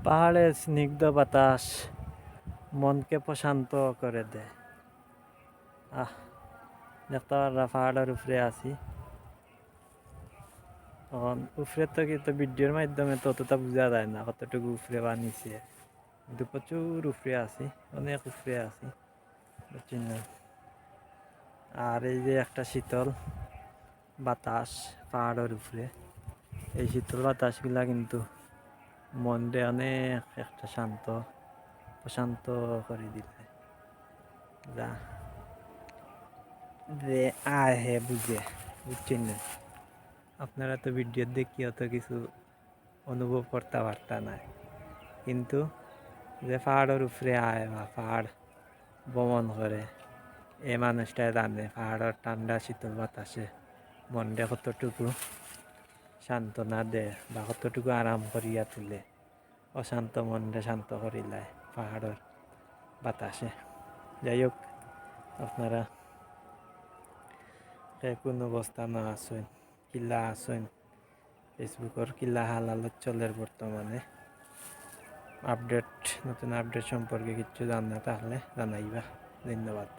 পাহাড়ের স্নিগ্ধ বাতাস মনকে প্রশান্ত করে দেয়। দেখতে পারা পাহাড়ের উপরে আছি তখন উপরে তো কিন্তু ভিডিওর মাধ্যমে তো অতটা বোঝা যায় না কতটুকু উপরে বা নিচে, কিন্তু প্রচুর উপরে আছি, অনেক উপরে আছি বুঝছেন না। আর এই যে একটা শীতল বাতাস পাহাড়ের উপরে, এই শীতল বাতাসগুলা কিন্তু মনকে অনেক একটা প্রশান্ত করে দিলে যা যে আয় হে বুঝে বুঝছেন না। আপনারা তো ভিডিও দেখি অত কিছু অনুভব করতে পারতা না, কিন্তু যে পাহাড়ের উপরে আয় বা পাহাড় ভ্রমণ করে এই মানুষটা জানে পাহাড়ের ঠান্ডা শীতল বাতাসে মনটা কতটুকু সান্ত্বনা দেয় বা কতটুকু আরাম করিয়া তুলে, অশান্ত মনটা শান্ত করিলায় পাহাড়ের বাতাসে। যাই হোক, আপনারা কোন অবস্থান আছেন, কিল্লা আছেন, ফেসবুকের কিল্লা হালালত চলের বর্তমানে আপডেট, নতুন আপডেট সম্পর্কে কিছু জানা থাকলে জানাইবা। ধন্যবাদ।